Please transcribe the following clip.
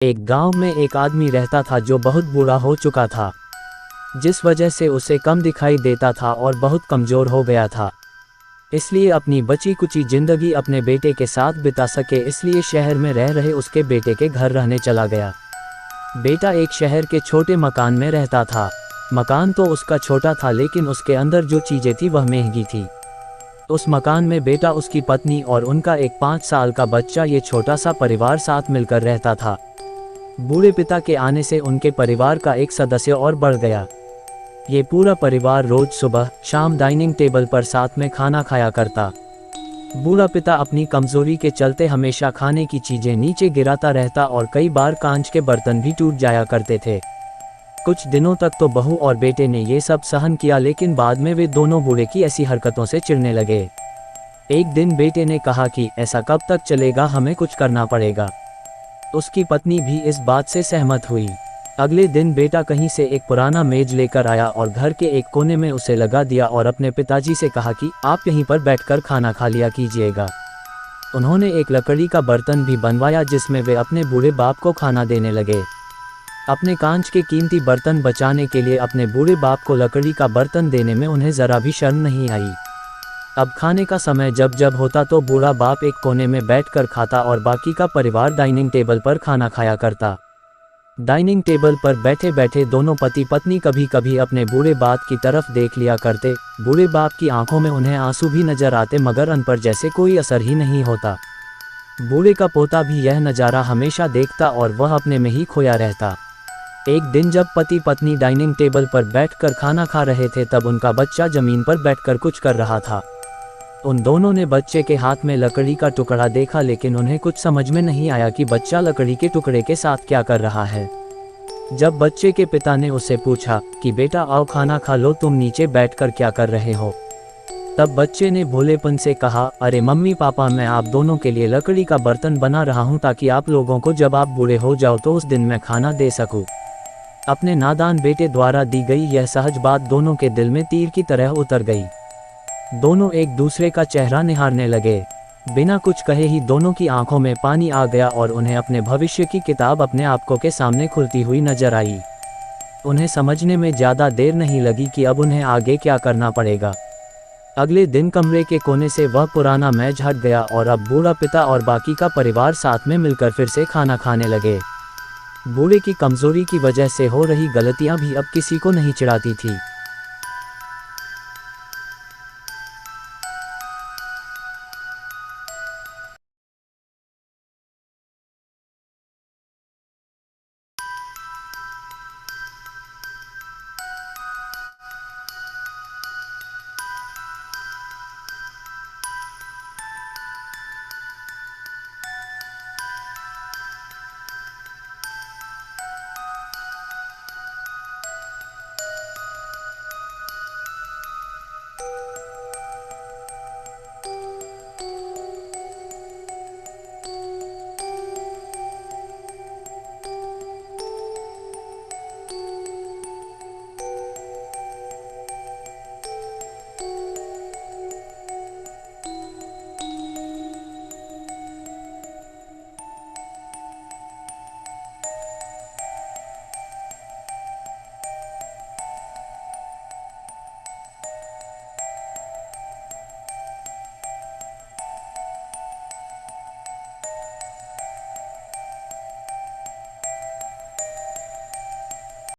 एक गांव में एक आदमी रहता था जो बहुत बूढ़ा हो चुका था, जिस वजह से उसे कम दिखाई देता था और बहुत कमज़ोर हो गया था। इसलिए अपनी बची कुची ज़िंदगी अपने बेटे के साथ बिता सके इसलिए शहर में रह रहे उसके बेटे के घर रहने चला गया। बेटा एक शहर के छोटे मकान में रहता था। मकान तो उसका छोटा था लेकिन उसके अंदर जो चीज़ें थी वह महंगी थी। उस मकान में बेटा, उसकी पत्नी और उनका एक 5 साल का बच्चा, ये छोटा सा परिवार साथ मिलकर रहता था। बूढ़े पिता के आने से उनके परिवार का एक सदस्य और बढ़ गया। ये पूरा परिवार रोज सुबह शाम डाइनिंग टेबल पर साथ में खाना खाया करता। बूढ़ा पिता अपनी कमजोरी के चलते हमेशा खाने की चीजें नीचे गिराता रहता और कई बार कांच के बर्तन भी टूट जाया करते थे। कुछ दिनों तक तो बहू और बेटे ने ये सब सहन किया, लेकिन बाद में वे दोनों बूढ़े की ऐसी हरकतों से चिढ़ने लगे। एक दिन बेटे ने कहा कि ऐसा कब तक चलेगा, हमें कुछ करना पड़ेगा। उसकी पत्नी भी इस बात से सहमत हुई। अगले दिन बेटा कहीं से एक पुराना मेज लेकर आया और घर के एक कोने में उसे लगा दिया और अपने पिताजी से कहा कि आप यहीं पर बैठकर खाना खा लिया कीजिएगा। उन्होंने एक लकड़ी का बर्तन भी बनवाया जिसमें वे अपने बूढ़े बाप को खाना देने लगे। अपने कांच के कीमती बर्तन बचाने के लिए अपने बूढ़े बाप को लकड़ी का बर्तन देने में उन्हें ज़रा भी शर्म नहीं आई। अब खाने का समय जब जब होता तो बूढ़ा बाप एक कोने में बैठकर खाता और बाकी का परिवार डाइनिंग टेबल पर खाना खाया करता। डाइनिंग टेबल पर बैठे बैठे दोनों पति पत्नी कभी कभी अपने बूढ़े बाप की तरफ देख लिया करते। बूढ़े बाप की आंखों में उन्हें आंसू भी नजर आते, मगर उन पर जैसे कोई असर ही नहीं होता। बूढ़े का पोता भी यह नज़ारा हमेशा देखता और वह अपने में ही खोया रहता। एक दिन जब पति पत्नी डाइनिंग टेबल पर बैठकर खाना खा रहे थे तब उनका बच्चा जमीन पर बैठकर कुछ कर रहा था। उन दोनों ने बच्चे के हाथ में लकड़ी का टुकड़ा देखा, लेकिन उन्हें कुछ समझ में नहीं आया कि बच्चा लकड़ी के टुकड़े के साथ क्या कर रहा है। जब बच्चे के पिता ने उससे पूछा कि बेटा आओ खाना खा लो, तुम नीचे बैठकर क्या कर रहे हो, तब बच्चे ने भोलेपन से कहा, अरे मम्मी पापा, मैं आप दोनों के लिए लकड़ी का बर्तन बना रहा हूँ ताकि आप लोगों को जब आप बूढ़े हो जाओ तो उस दिन मैं खाना दे सकूँ। अपने नादान बेटे द्वारा दी गई यह सहज बात दोनों के दिल में तीर की तरह उतर गई। दोनों एक दूसरे का चेहरा निहारने लगे। बिना कुछ कहे ही दोनों की आंखों में पानी आ गया और उन्हें अपने भविष्य की किताब अपने आपको के सामने खुलती हुई नजर आई। उन्हें समझने में ज़्यादा देर नहीं लगी कि अब उन्हें आगे क्या करना पड़ेगा। अगले दिन कमरे के कोने से वह पुराना मेज हट गया और अब बूढ़ा पिता और बाकी का परिवार साथ में मिलकर फिर से खाना खाने लगे। बूढ़े की कमजोरी की वजह से हो रही गलतियां भी अब किसी को नहीं चिढ़ाती थी।